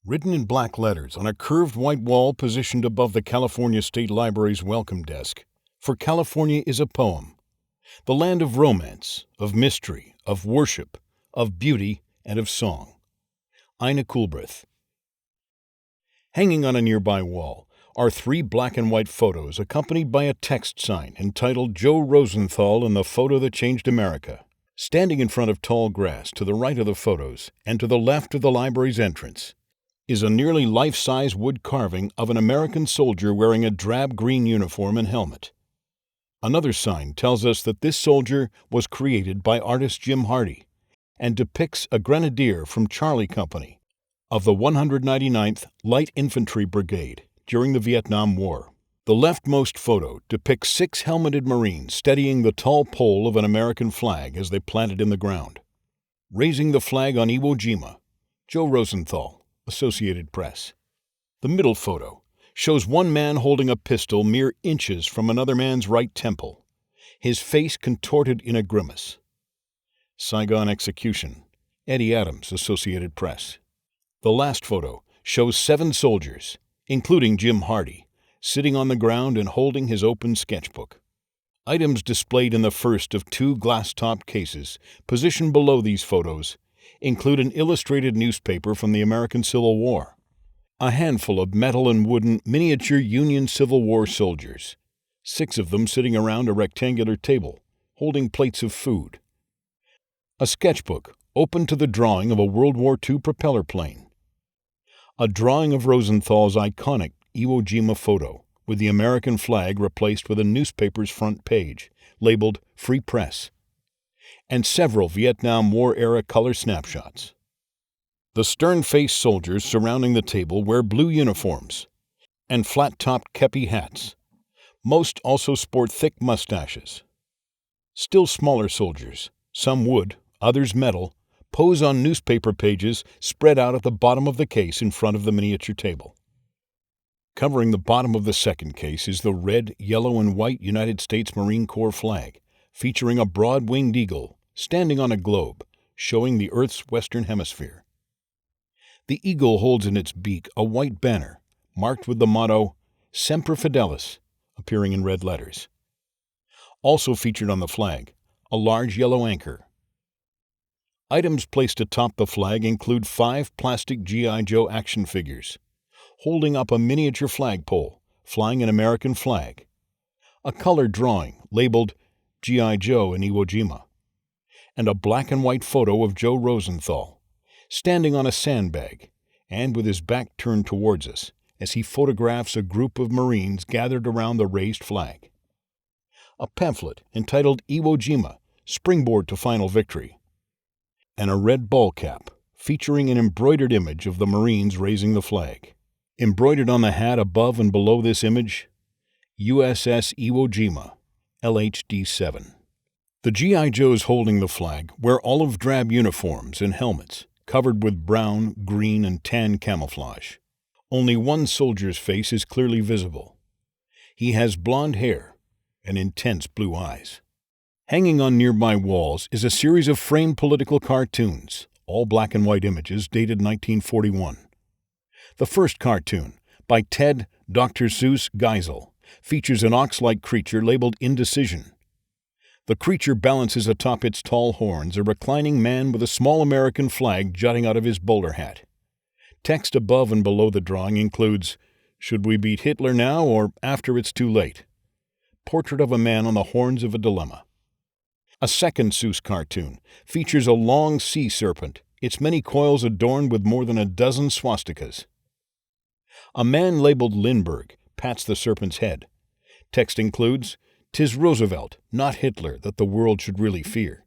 Written in black letters on a curved white wall positioned above the California State Library's welcome desk, For California is a poem, the land of romance, of mystery, of worship, of beauty, and of song. Ina Coolbrith. Hanging on a nearby wall are 3 black and white photos accompanied by a text sign entitled Joe Rosenthal and the Photo That Changed America. Standing in front of tall grass to the right of the photos and to the left of the library's entrance is a nearly life-size wood carving of an American soldier wearing a drab green uniform and helmet. Another sign tells us that this soldier was created by artist Jim Hardy and depicts a grenadier from Charlie Company of the 199th Light Infantry Brigade during the Vietnam War. The leftmost photo depicts 6 helmeted Marines steadying the tall pole of an American flag as they plant it in the ground. Raising the flag on Iwo Jima, Joe Rosenthal, Associated Press. The middle photo shows one man holding a pistol mere inches from another man's right temple, his face contorted in a grimace. Saigon Execution, Eddie Adams, Associated Press. The last photo shows 7 soldiers, including Jim Hardy, sitting on the ground and holding his open sketchbook. Items displayed in the first of 2 glass-topped cases positioned below these photos include an illustrated newspaper from the American Civil War, a handful of metal and wooden miniature Union Civil War soldiers, 6 of them sitting around a rectangular table, holding plates of food, a sketchbook open to the drawing of a World War II propeller plane, a drawing of Rosenthal's iconic Iwo Jima photo with the American flag replaced with a newspaper's front page labeled Free Press, and several Vietnam War-era color snapshots. The stern-faced soldiers surrounding the table wear blue uniforms and flat-topped kepi hats. Most also sport thick mustaches. Still smaller soldiers, some wood, others metal, pose on newspaper pages spread out at the bottom of the case in front of the miniature table. Covering the bottom of the second case is the red, yellow, and white United States Marine Corps flag, featuring a broad-winged eagle standing on a globe, showing the Earth's western hemisphere. The eagle holds in its beak a white banner, marked with the motto, Semper Fidelis, appearing in red letters. Also featured on the flag, a large yellow anchor. Items placed atop the flag include 5 plastic G.I. Joe action figures, holding up a miniature flagpole, flying an American flag, a colored drawing labeled G.I. Joe in Iwo Jima, and a black and white photo of Joe Rosenthal, standing on a sandbag and with his back turned towards us as he photographs a group of Marines gathered around the raised flag. A pamphlet entitled Iwo Jima, Springboard to Final Victory, and a red ball cap featuring an embroidered image of the Marines raising the flag. Embroidered on the hat above and below this image, USS Iwo Jima, LHD-7. The G.I. Joes holding the flag wear olive drab uniforms and helmets covered with brown, green, and tan camouflage. Only one soldier's face is clearly visible. He has blonde hair and intense blue eyes. Hanging on nearby walls is a series of framed political cartoons, all black and white images dated 1941. The first cartoon, by Ted Dr. Seuss Geisel, features an ox-like creature labeled Indecision. The creature balances atop its tall horns a reclining man with a small American flag jutting out of his bowler hat. Text above and below the drawing includes, Should we beat Hitler now or after it's too late? Portrait of a man on the horns of a dilemma. A second Seuss cartoon features a long sea serpent, its many coils adorned with more than a dozen swastikas. A man labeled Lindbergh pats the serpent's head. Text includes, "'Tis Roosevelt, not Hitler, that the world should really fear."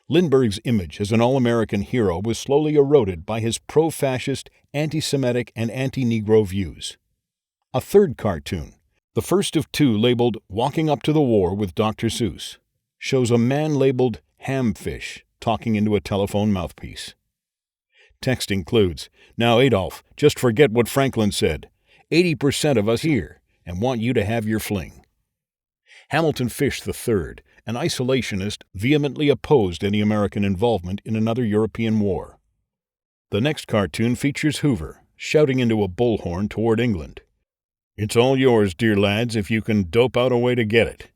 Lindbergh's image as an all-American hero was slowly eroded by his pro-fascist, anti-Semitic, and anti-Negro views. A third cartoon, the first of 2 labeled Walking Up to the War with Dr. Seuss, shows a man labeled Hamfish talking into a telephone mouthpiece. Text includes, "Now Adolf, just forget what Franklin said. 80% of us here, and want you to have your fling." Hamilton Fish III, an isolationist, vehemently opposed any American involvement in another European war. The next cartoon features Hoover shouting into a bullhorn toward England. "It's all yours, dear lads, if you can dope out a way to get it."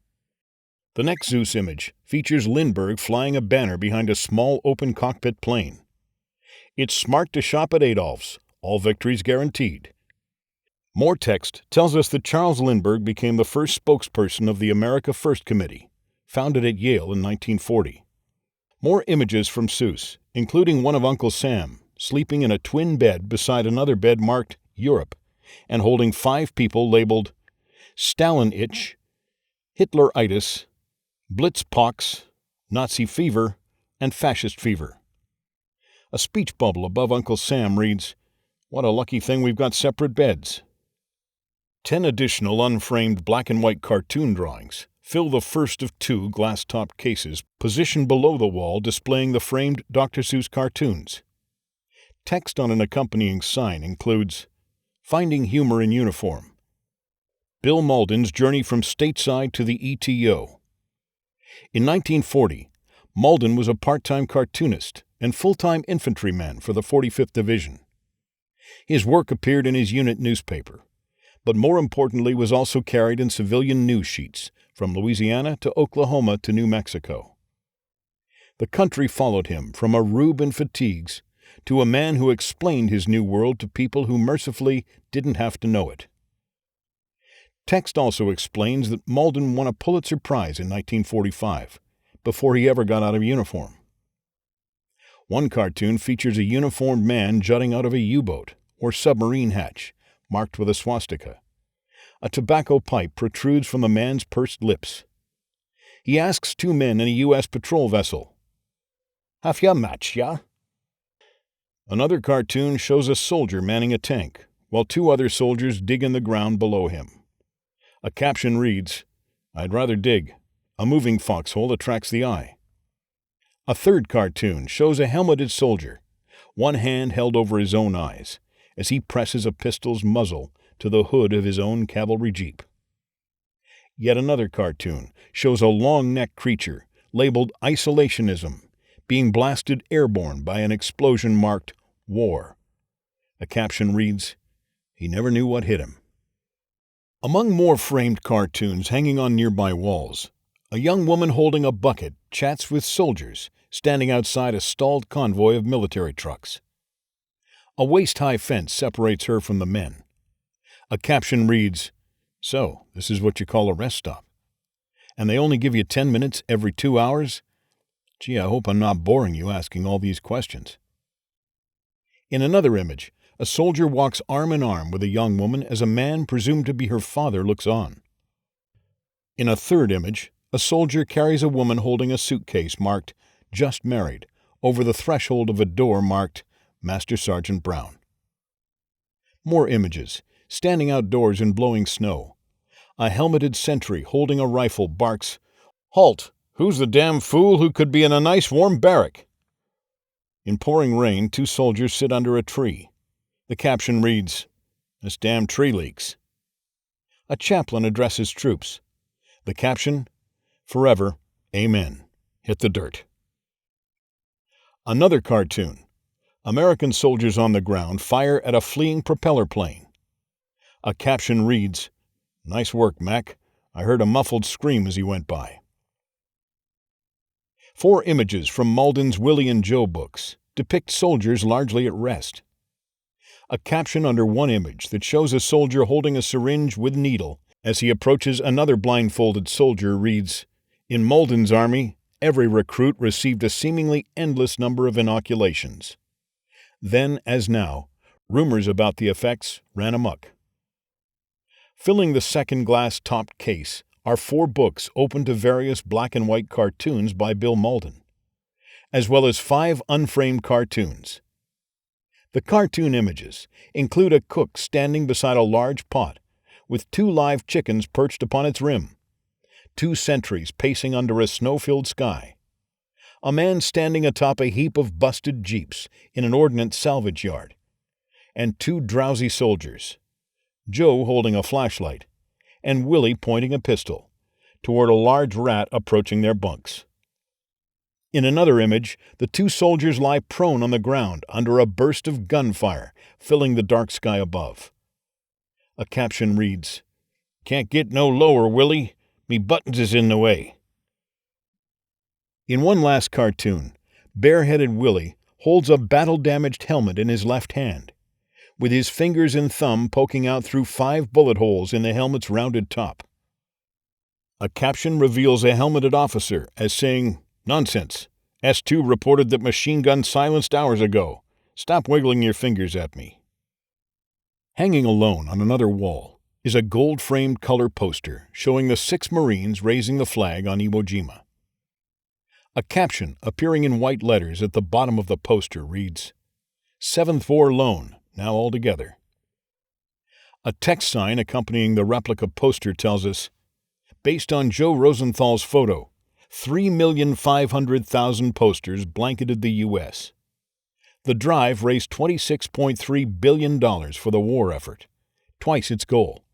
The next Zeus image features Lindbergh flying a banner behind a small open cockpit plane. "It's smart to shop at Adolph's. All victories guaranteed." More text tells us that Charles Lindbergh became the first spokesperson of the America First Committee, founded at Yale in 1940. More images from Seuss, including one of Uncle Sam, sleeping in a twin bed beside another bed marked Europe, and holding 5 people labeled Stalin-itch, Hitleritis, Blitzpox, Nazi fever, and fascist fever. A speech bubble above Uncle Sam reads, "What a lucky thing we've got separate beds." 10 additional unframed black and white cartoon drawings fill the first of 2 glass-topped cases positioned below the wall displaying the framed Dr. Seuss cartoons. Text on an accompanying sign includes, "Finding Humor in Uniform," Bill Mauldin's journey from stateside to the ETO. In 1940, Mauldin was a part-time cartoonist and full-time infantryman for the 45th Division. His work appeared in his unit newspaper, but more importantly was also carried in civilian news sheets from Louisiana to Oklahoma to New Mexico. The country followed him from a rube in fatigues to a man who explained his new world to people who mercifully didn't have to know it. Text also explains that Mauldin won a Pulitzer Prize in 1945, before he ever got out of uniform. One cartoon features a uniformed man jutting out of a U-boat or submarine hatch, marked with a swastika. A tobacco pipe protrudes from the man's pursed lips. He asks 2 men in a U.S. patrol vessel, "Have ya match, ya?" Another cartoon shows a soldier manning a tank, while 2 other soldiers dig in the ground below him. A caption reads, "I'd rather dig. A moving foxhole attracts the eye." A third cartoon shows a helmeted soldier, one hand held over his own eyes, as he presses a pistol's muzzle to the hood of his own cavalry jeep. Yet another cartoon shows a long-necked creature labeled Isolationism being blasted airborne by an explosion marked War. A caption reads, "He never knew what hit him." Among more framed cartoons hanging on nearby walls, a young woman holding a bucket chats with soldiers standing outside a stalled convoy of military trucks. A waist-high fence separates her from the men. A caption reads, "So, this is what you call a rest stop. And they only give you 10 minutes every 2 hours? Gee, I hope I'm not boring you asking all these questions." In another image, a soldier walks arm in arm with a young woman as a man presumed to be her father looks on. In a third image, a soldier carries a woman holding a suitcase marked "Just Married" over the threshold of a door marked Master Sergeant Brown. More images. Standing outdoors in blowing snow, a helmeted sentry holding a rifle barks, "Halt! Who's the damn fool who could be in a nice warm barrack?" In pouring rain, 2 soldiers sit under a tree. The caption reads, "This damn tree leaks." A chaplain addresses troops. The caption, "Forever, Amen. Hit the dirt." Another cartoon. American soldiers on the ground fire at a fleeing propeller plane. A caption reads, "Nice work, Mac. I heard a muffled scream as he went by." 4 images from Mauldin's Willie and Joe books depict soldiers largely at rest. A caption under one image that shows a soldier holding a syringe with needle as he approaches another blindfolded soldier reads, "In Mauldin's army, every recruit received a seemingly endless number of inoculations." Then, as now, rumors about the effects ran amok. Filling the second glass-topped case are 4 books open to various black and white cartoons by Bill Mauldin, as well as 5 unframed cartoons. The cartoon images include a cook standing beside a large pot with 2 live chickens perched upon its rim, 2 sentries pacing under a snow-filled sky, a man standing atop a heap of busted jeeps in an ordnance salvage yard, and 2 drowsy soldiers, Joe holding a flashlight, and Willie pointing a pistol toward a large rat approaching their bunks. In another image, the two soldiers lie prone on the ground under a burst of gunfire, filling the dark sky above. A caption reads, "Can't get no lower, Willie. Me buttons is in the way." In one last cartoon, bareheaded Willie holds a battle-damaged helmet in his left hand, with his fingers and thumb poking out through 5 bullet holes in the helmet's rounded top. A caption reveals a helmeted officer as saying, "Nonsense. S2 reported that machine gun silenced hours ago. Stop wiggling your fingers at me." Hanging alone on another wall is a gold-framed color poster showing the 6 Marines raising the flag on Iwo Jima. A caption appearing in white letters at the bottom of the poster reads, "7th War Loan, now all together." A text sign accompanying the replica poster tells us, based on Joe Rosenthal's photo, 3,500,000 posters blanketed the U.S. The drive raised $26.3 billion for the war effort, twice its goal.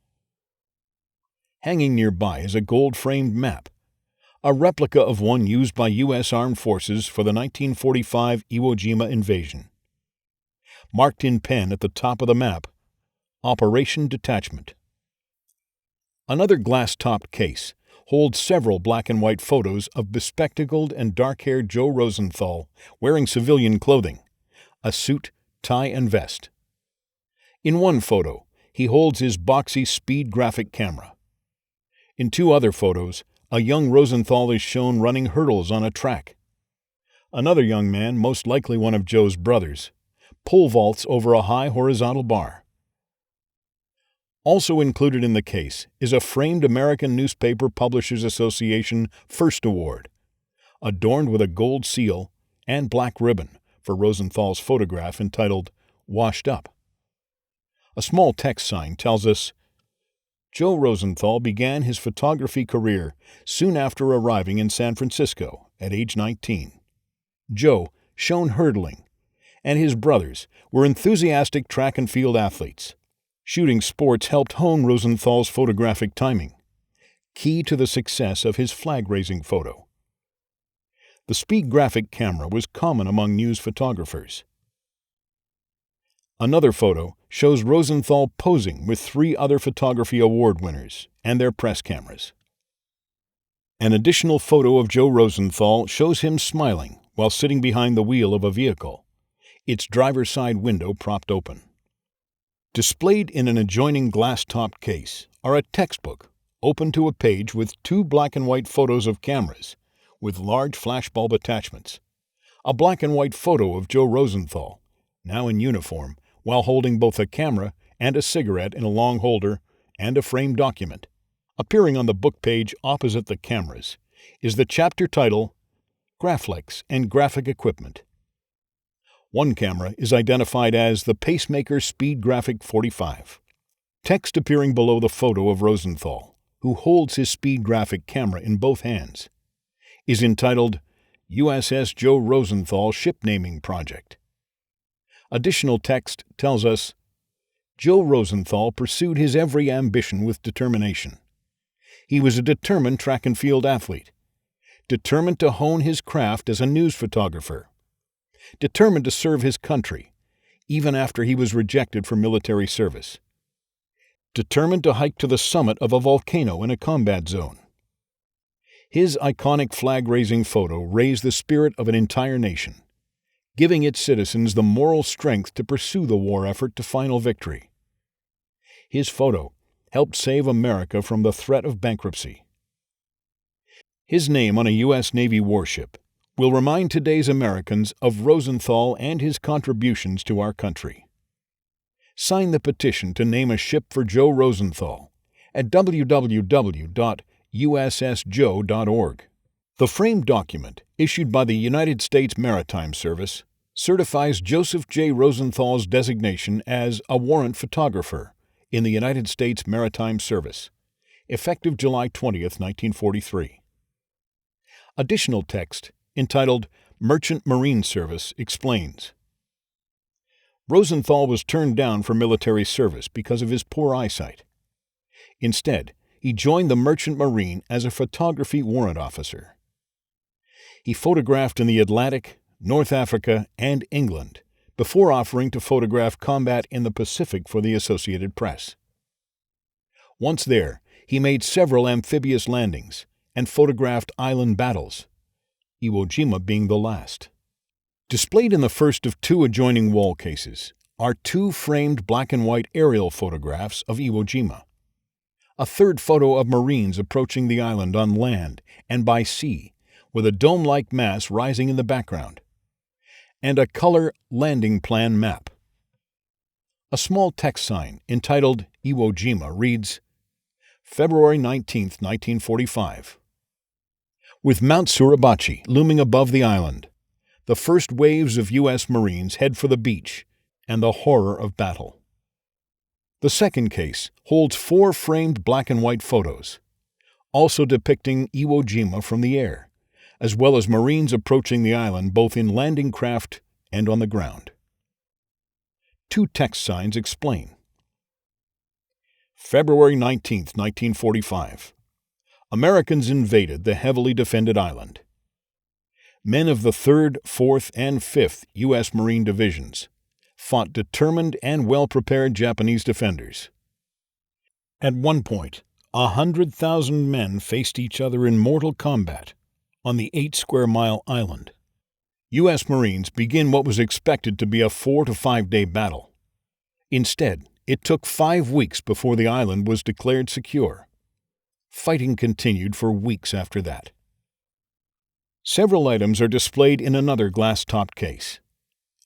Hanging nearby is a gold-framed map, a replica of one used by U.S. Armed Forces for the 1945 Iwo Jima invasion. Marked in pen at the top of the map, Operation Detachment. Another glass-topped case holds several black-and-white photos of bespectacled and dark-haired Joe Rosenthal wearing civilian clothing, a suit, tie, and vest. In one photo, he holds his boxy speed graphic camera. In 2 other photos, a young Rosenthal is shown running hurdles on a track. Another young man, most likely one of Joe's brothers, pole vaults over a high horizontal bar. Also included in the case is a framed American Newspaper Publishers Association First Award, adorned with a gold seal and black ribbon for Rosenthal's photograph entitled "Washed Up." A small text sign tells us, Joe Rosenthal began his photography career soon after arriving in San Francisco at age 19. Joe, shown hurdling, and his brothers were enthusiastic track and field athletes. Shooting sports helped hone Rosenthal's photographic timing, key to the success of his flag-raising photo. The speed graphic camera was common among news photographers. Another photo shows Rosenthal posing with 3 other photography award winners and their press cameras. An additional photo of Joe Rosenthal shows him smiling while sitting behind the wheel of a vehicle, its driver's side window propped open. Displayed in an adjoining glass-topped case are a textbook open to a page with 2 black-and-white photos of cameras with large flashbulb attachments, a black-and-white photo of Joe Rosenthal, now in uniform, while holding both a camera and a cigarette in a long holder, and a framed document. Appearing on the book page opposite the cameras is the chapter title, Graphics and Graphic Equipment. One camera is identified as the Pacemaker Speed Graphic 45. Text appearing below the photo of Rosenthal, who holds his speed graphic camera in both hands, is entitled USS Joe Rosenthal Ship Naming Project. Additional text tells us, Joe Rosenthal pursued his every ambition with determination. He was a determined track and field athlete, determined to hone his craft as a news photographer, determined to serve his country, even after he was rejected for military service, determined to hike to the summit of a volcano in a combat zone. His iconic flag-raising photo raised the spirit of an entire nation, giving its citizens the moral strength to pursue the war effort to final victory. His photo helped save America from the threat of bankruptcy. His name on a U.S. Navy warship will remind today's Americans of Rosenthal and his contributions to our country. Sign the petition to name a ship for Joe Rosenthal at www.ussjoe.org. The framed document, issued by the United States Maritime Service, certifies Joseph J. Rosenthal's designation as a warrant photographer in the United States Maritime Service, effective July 20, 1943. Additional text, entitled Merchant Marine Service, explains, Rosenthal was turned down for military service because of his poor eyesight. Instead, he joined the Merchant Marine as a photography warrant officer. He photographed in the Atlantic, North Africa, and England before offering to photograph combat in the Pacific for the Associated Press. Once there, he made several amphibious landings and photographed island battles, Iwo Jima being the last. Displayed in the first of two adjoining wall cases are two framed black and white aerial photographs of Iwo Jima, a third photo of Marines approaching the island on land and by sea with a dome-like mass rising in the background, and a color landing plan map. A small text sign entitled Iwo Jima reads, February 19, 1945. With Mount Suribachi looming above the island, the first waves of U.S. Marines head for the beach and the horror of battle. The second case holds 4 framed black and white photos, also depicting Iwo Jima from the air, as well as Marines approaching the island both in landing craft and on the ground. 2 text signs explain. February 19, 1945. Americans invaded the heavily defended island. Men of the 3rd, 4th, and 5th U.S. Marine Divisions fought determined and well-prepared Japanese defenders. At one point, 100,000 men faced each other in mortal combat on the 8-square-mile island. U.S. Marines begin what was expected to be a 4 to 5 day battle. Instead, it took 5 weeks before the island was declared secure. Fighting continued for weeks after that. Several items are displayed in another glass-topped case.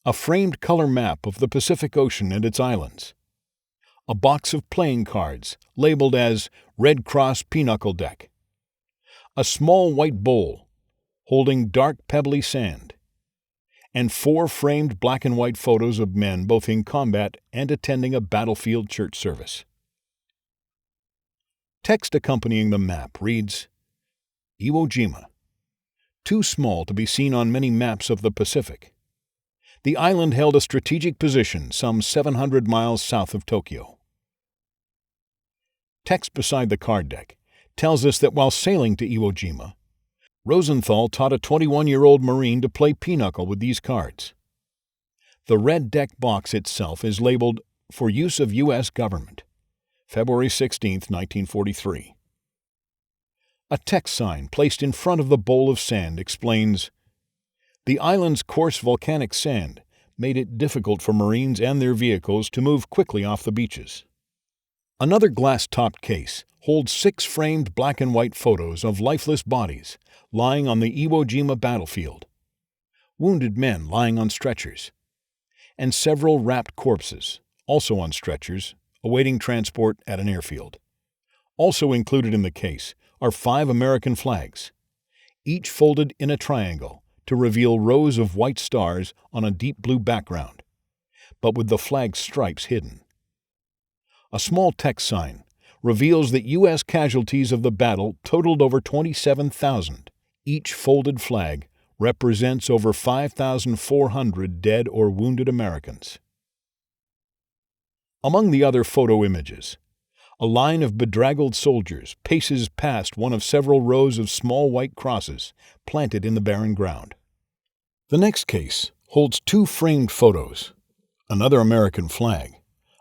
A framed color map of the Pacific Ocean and its islands. A box of playing cards labeled as Red Cross Pinochle Deck. A small white bowl holding dark pebbly sand. And 4 framed black and white photos of men both in combat and attending a battlefield church service. Text accompanying the map reads, Iwo Jima. Too small to be seen on many maps of the Pacific. The island held a strategic position some 700 miles south of Tokyo. Text beside the card deck tells us that while sailing to Iwo Jima, Rosenthal taught a 21-year-old Marine to play pinochle with these cards. The red deck box itself is labeled For Use of U.S. Government, February 16, 1943. A text sign placed in front of the bowl of sand explains, The island's coarse volcanic sand made it difficult for Marines and their vehicles to move quickly off the beaches. Another glass-topped case holds 6 framed black and white photos of lifeless bodies lying on the Iwo Jima battlefield, wounded men lying on stretchers, and several wrapped corpses, also on stretchers, awaiting transport at an airfield. Also included in the case are 5 American flags, each folded in a triangle to reveal rows of white stars on a deep blue background, but with the flag's stripes hidden. A small text sign reveals that U.S. casualties of the battle totaled over 27,000. Each folded flag represents over 5,400 dead or wounded Americans. Among the other photo images, a line of bedraggled soldiers paces past one of several rows of small white crosses planted in the barren ground. The next case holds 2 framed photos, another American flag,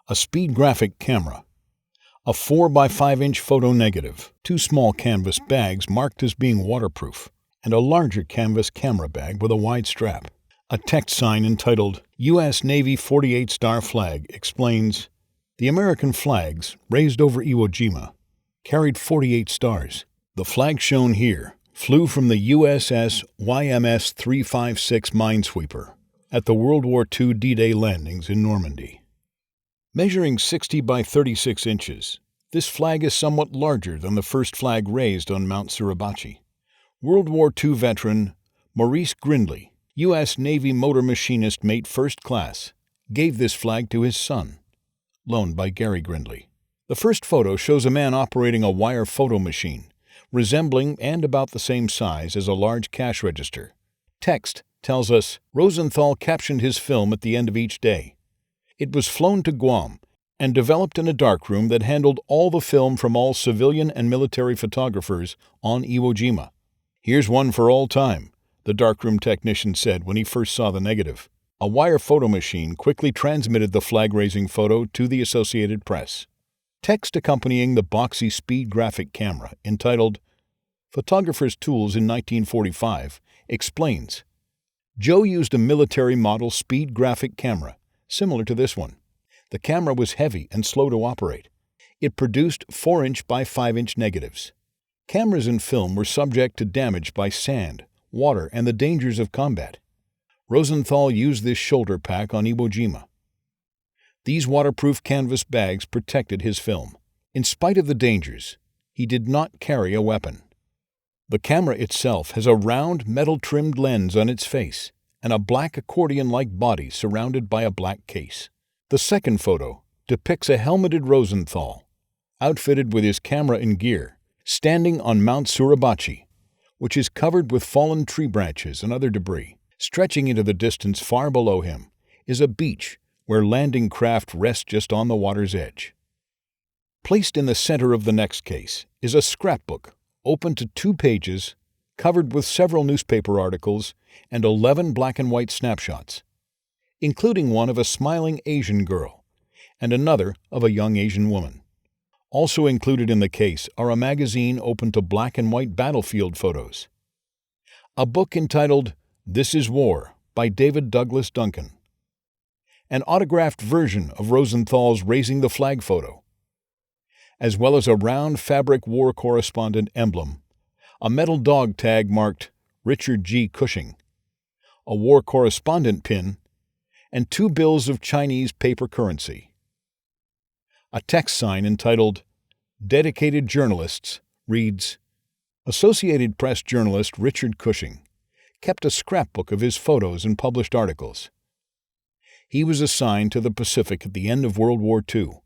a speed graphic camera, a 4x5-inch photo negative, 2 small canvas bags marked as being waterproof, and a larger canvas camera bag with a wide strap. A text sign entitled U.S. Navy 48 Star Flag explains, The American flags, raised over Iwo Jima, carried 48 stars. The flag shown here flew from the USS YMS 356 minesweeper at the World War II D-Day landings in Normandy. Measuring 60 by 36 inches, this flag is somewhat larger than the first flag raised on Mount Suribachi. World War II veteran Maurice Grindley, U.S. Navy motor machinist mate first class, gave this flag to his son, loaned by Gary Grindley. The first photo shows a man operating a wire photo machine, resembling and about the same size as a large cash register. Text tells us Rosenthal captioned his film at the end of each day. It was flown to Guam and developed in a darkroom that handled all the film from all civilian and military photographers on Iwo Jima. Here's one for all time, the darkroom technician said when he first saw the negative. A wire photo machine quickly transmitted the flag-raising photo to the Associated Press. Text accompanying the boxy speed graphic camera, entitled Photographer's Tools in 1945, explains, Joe used a military model speed graphic camera, similar to this one. The camera was heavy and slow to operate. It produced 4-inch by 5-inch negatives. Cameras and film were subject to damage by sand, water, and the dangers of combat. Rosenthal used this shoulder pack on Iwo Jima. These waterproof canvas bags protected his film. In spite of the dangers, he did not carry a weapon. The camera itself has a round, metal-trimmed lens on its face and a black accordion-like body surrounded by a black case. The second photo depicts a helmeted Rosenthal, outfitted with his camera and gear, standing on Mount Suribachi, which is covered with fallen tree branches and other debris. Stretching into the distance far below him is a beach where landing craft rest just on the water's edge. Placed in the center of the next case is a scrapbook, open to 2 pages, covered with several newspaper articles and 11 black and white snapshots, including one of a smiling Asian girl and another of a young Asian woman. Also included in the case are a magazine open to black and white battlefield photos, a book entitled This is War by David Douglas Duncan, an autographed version of Rosenthal's raising the flag photo, as well as a round fabric war correspondent emblem, a metal dog tag marked Richard G. Cushing, a war correspondent pin, and 2 bills of Chinese paper currency. A text sign entitled Dedicated Journalists reads, Associated Press journalist Richard Cushing kept a scrapbook of his photos and published articles. He was assigned to the Pacific at the end of World War II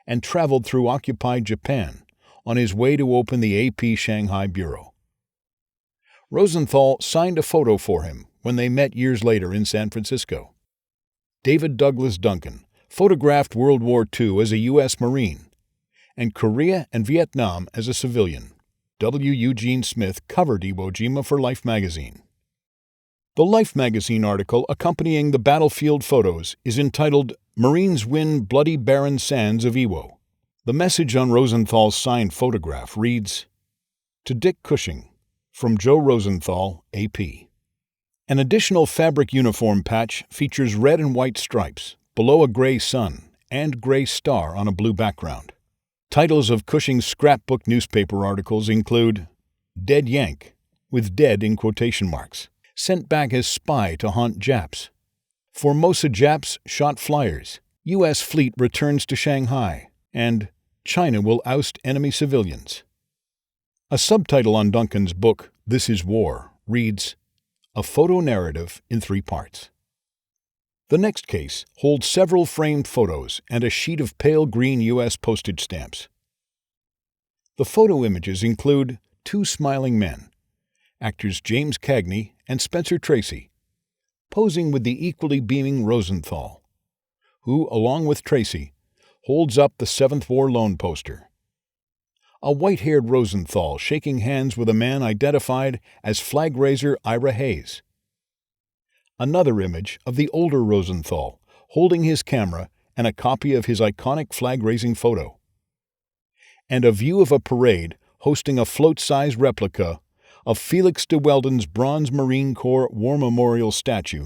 and traveled through occupied Japan on his way to open the AP Shanghai Bureau. Rosenthal signed a photo for him when they met years later in San Francisco. David Douglas Duncan photographed World War II as a U.S. Marine and Korea and Vietnam as a civilian. W. Eugene Smith covered Iwo Jima for Life magazine. The Life magazine article accompanying the battlefield photos is entitled Marines Win Bloody Barren Sands of Iwo. The message on Rosenthal's signed photograph reads, To Dick Cushing, from Joe Rosenthal, AP. An additional fabric uniform patch features red and white stripes below a gray sun and gray star on a blue background. Titles of Cushing's scrapbook newspaper articles include Dead Yank, with dead in quotation marks, sent back as spy to haunt Japs. Formosa Japs shot flyers. U.S. fleet returns to Shanghai. And China will oust enemy civilians. A subtitle on Duncan's book, This is War, reads, A photo narrative in 3 parts. The next case holds several framed photos and a sheet of pale green U.S. postage stamps. The photo images include 2 smiling men, actors James Cagney and Spencer Tracy, posing with the equally beaming Rosenthal, who, along with Tracy, holds up the 7th War Loan poster. A white-haired Rosenthal shaking hands with a man identified as flag raiser Ira Hayes. Another image of the older Rosenthal holding his camera and a copy of his iconic flag-raising photo. And a view of a parade hosting a float-sized replica of Felix de Weldon's bronze Marine Corps War Memorial statue,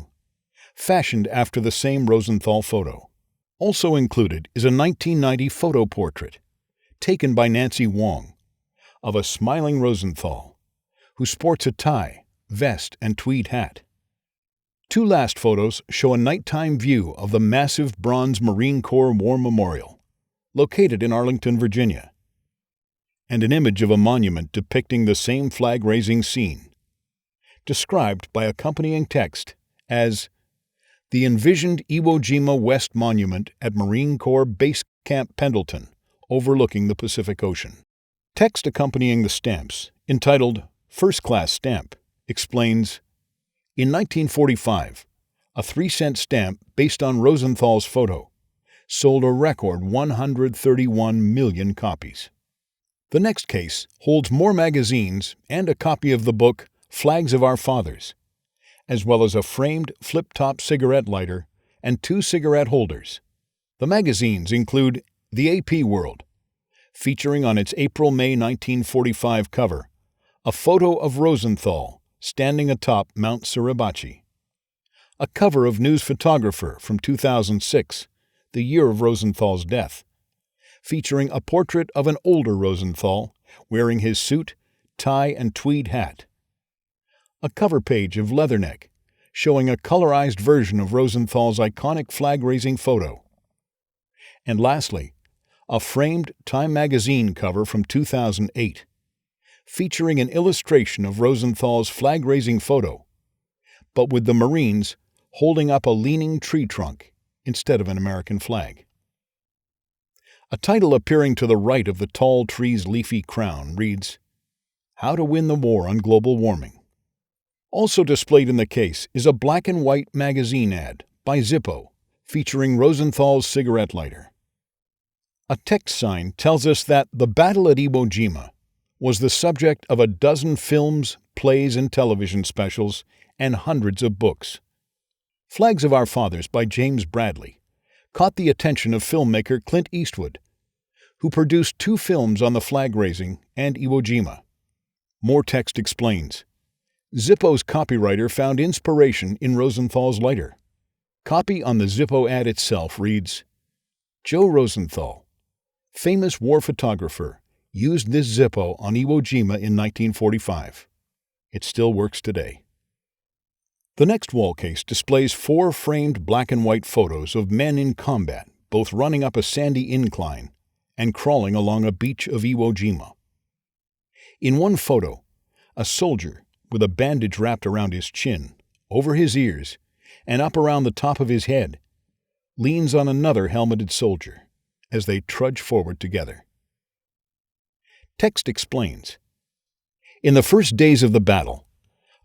fashioned after the same Rosenthal photo. Also included is a 1990 photo portrait, taken by Nancy Wong, of a smiling Rosenthal, who sports a tie, vest, and tweed hat. 2 last photos show a nighttime view of the massive bronze Marine Corps War Memorial, located in Arlington, Virginia, and an image of a monument depicting the same flag-raising scene, described by accompanying text as the envisioned Iwo Jima West Monument at Marine Corps Base Camp Pendleton, overlooking the Pacific Ocean. Text accompanying the stamps, entitled First Class Stamp, explains, in 1945, a 3-cent stamp based on Rosenthal's photo sold a record 131 million copies. The next case holds more magazines and a copy of the book Flags of Our Fathers, as well as a framed flip-top cigarette lighter and 2 cigarette holders. The magazines include the AP World, featuring on its April-May 1945 cover a photo of Rosenthal standing atop Mount Suribachi, a cover of News Photographer from 2006, the year of Rosenthal's death, featuring a portrait of an older Rosenthal wearing his suit, tie, and tweed hat, a cover page of Leatherneck showing a colorized version of Rosenthal's iconic flag-raising photo, and lastly, a framed Time magazine cover from 2008, featuring an illustration of Rosenthal's flag-raising photo, but with the Marines holding up a leaning tree trunk instead of an American flag. A title appearing to the right of the tall tree's leafy crown reads, "How to Win the War on Global Warming." Also displayed in the case is a black and white magazine ad by Zippo featuring Rosenthal's cigarette lighter. A text sign tells us that the battle at Iwo Jima was the subject of a dozen films, plays, and television specials, and hundreds of books. Flags of Our Fathers by James Bradley caught the attention of filmmaker Clint Eastwood, who produced 2 films on the flag raising and Iwo Jima. More text explains. Zippo's copywriter found inspiration in Rosenthal's lighter. Copy on the Zippo ad itself reads, "Joe Rosenthal, famous war photographer, used this Zippo on Iwo Jima in 1945. It still works today." The next wall case displays 4 framed black and white photos of men in combat, both running up a sandy incline and crawling along a beach of Iwo Jima. In one photo, a soldier, with a bandage wrapped around his chin, over his ears, and up around the top of his head, leans on another helmeted soldier as they trudge forward together. Text explains. In the first days of the battle,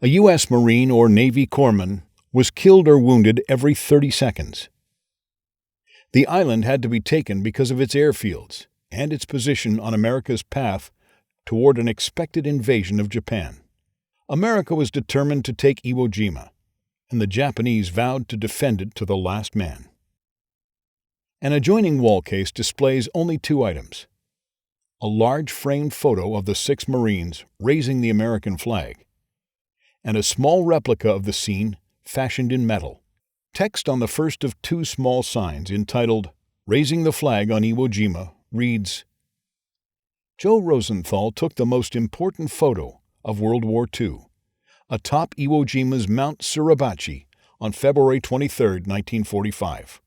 a U.S. Marine or Navy corpsman was killed or wounded every 30 seconds. The island had to be taken because of its airfields and its position on America's path toward an expected invasion of Japan. America was determined to take Iwo Jima, and the Japanese vowed to defend it to the last man. An adjoining wall case displays only 2 items: a large framed photo of the 6 Marines raising the American flag, and a small replica of the scene fashioned in metal. Text on the first of 2 small signs entitled, "Raising the Flag on Iwo Jima," reads, "Joe Rosenthal took the most important photo of World War II, atop Iwo Jima's Mount Suribachi on February 23, 1945.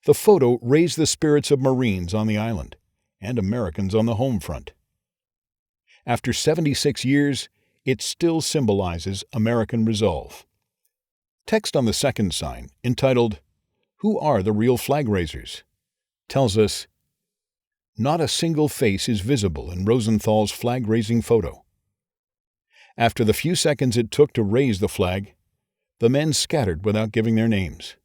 The photo raised the spirits of Marines on the island and Americans on the home front. After 76 years, it still symbolizes American resolve." Text on the second sign, entitled, "Who are the real flag raisers?" tells us, not a single face is visible in Rosenthal's flag-raising photo. After the few seconds it took to raise the flag, the men scattered without giving their names.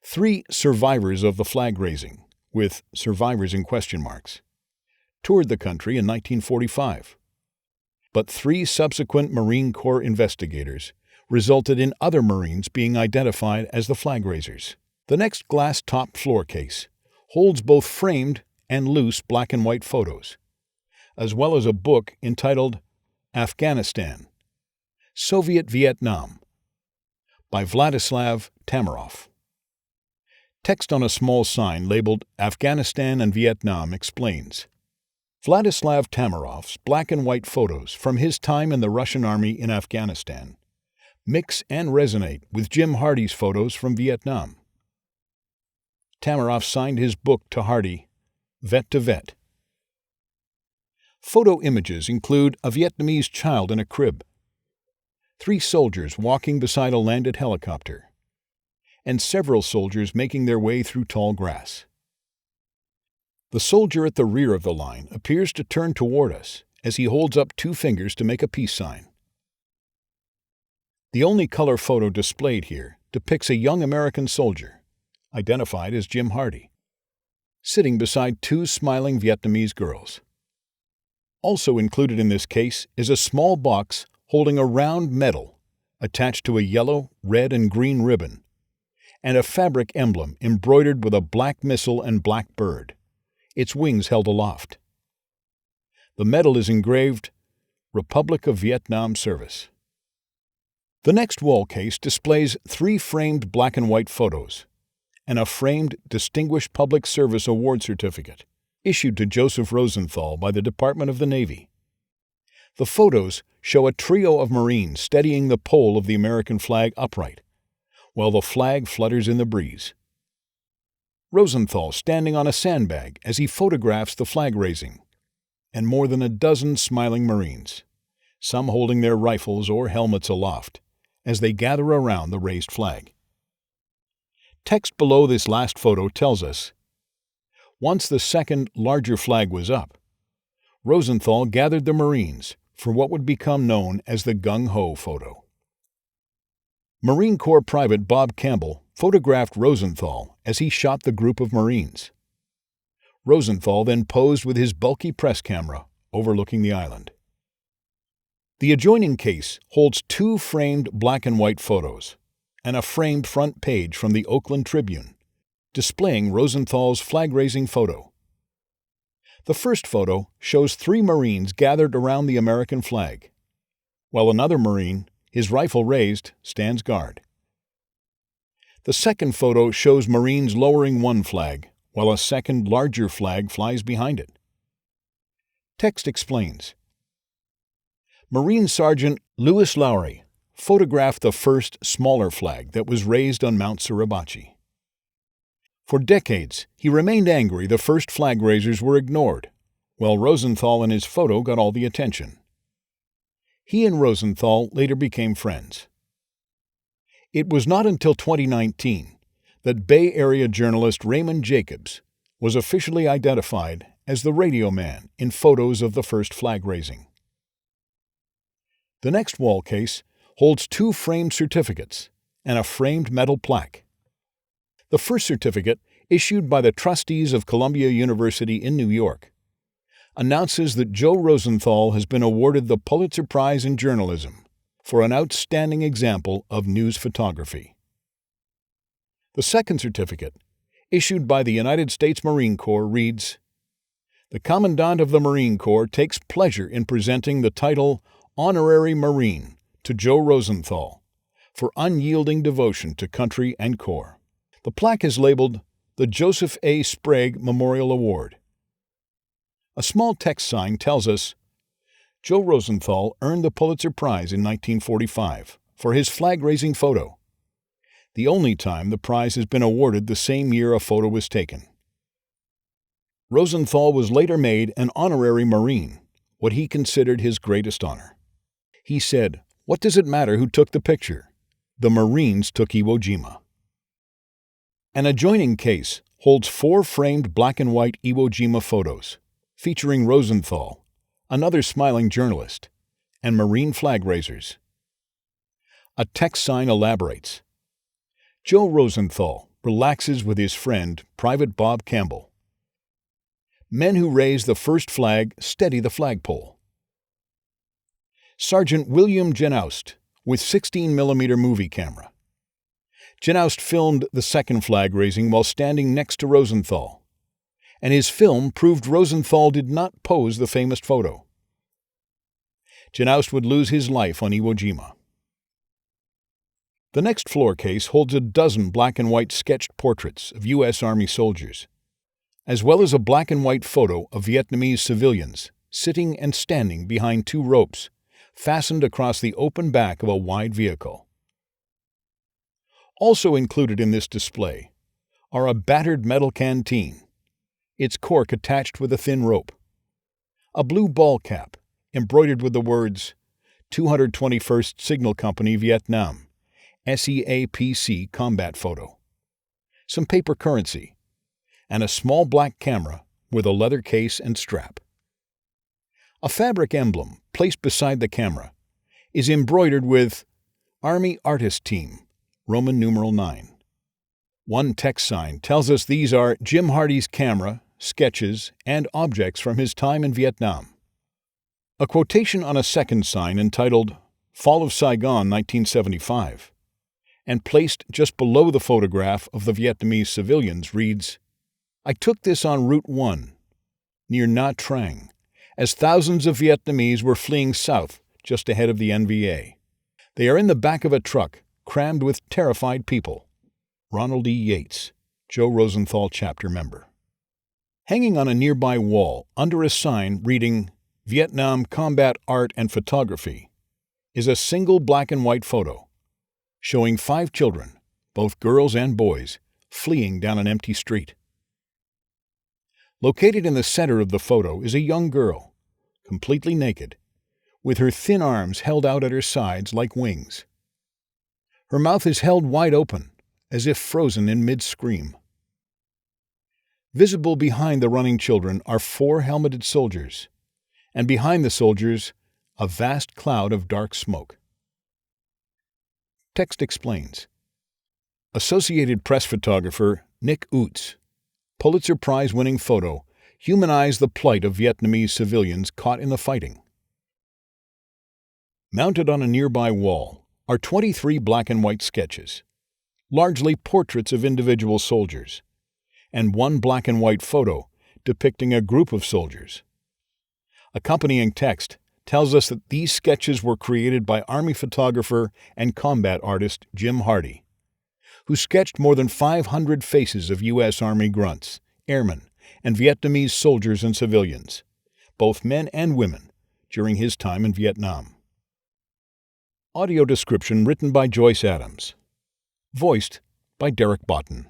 3 survivors of the flag raising, with survivors in question marks, toured the country in 1945. But 3 subsequent Marine Corps investigators resulted in other Marines being identified as the flag raisers. The next glass-topped floor case holds both framed and loose black and white photos, as well as a book entitled Afghanistan, Soviet Vietnam, by Vladislav Tamarov. Text on a small sign labeled Afghanistan and Vietnam explains. Vladislav Tamarov's black and white photos from his time in the Russian Army in Afghanistan mix and resonate with Jim Hardy's photos from Vietnam. Tamarov signed his book to Hardy, Vet to Vet. Photo images include a Vietnamese child in a crib, 3 soldiers walking beside a landed helicopter, and several soldiers making their way through tall grass. The soldier at the rear of the line appears to turn toward us as he holds up 2 fingers to make a peace sign. The only color photo displayed here depicts a young American soldier, identified as Jim Hardy, sitting beside 2 smiling Vietnamese girls. Also included in this case is a small box holding a round medal attached to a yellow, red, and green ribbon, and a fabric emblem embroidered with a black missile and black bird, its wings held aloft. The medal is engraved, Republic of Vietnam Service. The next wall case displays 3 framed black and white photos and a framed Distinguished Public Service Award certificate issued to Joseph Rosenthal by the Department of the Navy. The photos show a trio of Marines steadying the pole of the American flag upright, while the flag flutters in the breeze. Rosenthal standing on a sandbag as he photographs the flag raising, and more than a dozen smiling Marines, some holding their rifles or helmets aloft, as they gather around the raised flag. Text below this last photo tells us, once the second, larger flag was up, Rosenthal gathered the Marines for what would become known as the gung-ho photo. Marine Corps Private Bob Campbell photographed Rosenthal as he shot the group of Marines. Rosenthal then posed with his bulky press camera overlooking the island. The adjoining case holds 2 framed black and white photos and a framed front page from the Oakland Tribune, displaying Rosenthal's flag-raising photo. The first photo shows 3 Marines gathered around the American flag, while another Marine, his rifle raised, stands guard. The second photo shows Marines lowering one flag, while a second, larger flag flies behind it. Text explains. Marine Sergeant Louis Lowry photographed the first, smaller flag that was raised on Mount Suribachi. For decades, he remained angry the first flag raisers were ignored, while Rosenthal and his photo got all the attention. He and Rosenthal later became friends. It was not until 2019 that Bay Area journalist Raymond Jacobs was officially identified as the radio man in photos of the first flag raising. The next wall case holds 2 framed certificates and a framed metal plaque. The first certificate, issued by the trustees of Columbia University in New York, announces that Joe Rosenthal has been awarded the Pulitzer Prize in Journalism for an outstanding example of news photography. The second certificate, issued by the United States Marine Corps, reads, "The Commandant of the Marine Corps takes pleasure in presenting the title Honorary Marine to Joe Rosenthal for unyielding devotion to country and Corps." The plaque is labeled the Joseph A. Sprague Memorial Award. A small text sign tells us, Joe Rosenthal earned the Pulitzer Prize in 1945 for his flag-raising photo, the only time the prize has been awarded the same year a photo was taken. Rosenthal was later made an honorary Marine, what he considered his greatest honor. He said, "What does it matter who took the picture? The Marines took Iwo Jima." An adjoining case holds 4 framed black and white Iwo Jima photos, featuring Rosenthal, another smiling journalist, and Marine flag raisers. A text sign elaborates. Joe Rosenthal relaxes with his friend, Private Bob Campbell. Men who raise the first flag steady the flagpole. Sergeant William Genoust with 16mm movie camera. Genoust filmed the second flag raising while standing next to Rosenthal, and his film proved Rosenthal did not pose the famous photo. Genoust would lose his life on Iwo Jima. The next floor case holds a dozen black and white sketched portraits of U.S. Army soldiers, as well as a black and white photo of Vietnamese civilians sitting and standing behind 2 ropes fastened across the open back of a wide vehicle. Also included in this display are a battered metal canteen, its cork attached with a thin rope, a blue ball cap embroidered with the words 221st Signal Company Vietnam, SEAPC combat photo, some paper currency, and a small black camera with a leather case and strap. A fabric emblem placed beside the camera is embroidered with Army Artist Team, Roman numeral 9. One text sign tells us these are Jim Hardy's camera, sketches, and objects from his time in Vietnam. A quotation on a second sign entitled, Fall of Saigon, 1975, and placed just below the photograph of the Vietnamese civilians reads, "I took this on Route 1, near Nha Trang, as thousands of Vietnamese were fleeing south just ahead of the NVA. They are in the back of a truck, crammed with terrified people." Ronald E. Yates, Joe Rosenthal Chapter member. Hanging on a nearby wall, under a sign reading Vietnam Combat Art and Photography, is a single black and white photo showing 5 children, both girls and boys, fleeing down an empty street. Located in the center of the photo is a young girl, completely naked, with her thin arms held out at her sides like wings. Her mouth is held wide open, as if frozen in mid-scream. Visible behind the running children are 4 helmeted soldiers, and behind the soldiers, a vast cloud of dark smoke. Text explains. Associated Press photographer Nick Oots, Pulitzer Prize-winning photo, humanized the plight of Vietnamese civilians caught in the fighting. Mounted on a nearby wall are 23 black and white sketches, largely portraits of individual soldiers, and 1 black and white photo depicting a group of soldiers. Accompanying text tells us that these sketches were created by Army photographer and combat artist Jim Hardy, who sketched more than 500 faces of U.S. Army grunts, airmen, and Vietnamese soldiers and civilians, both men and women, during his time in Vietnam. Audio description written by Joyce Adams. Voiced by Derek Botten.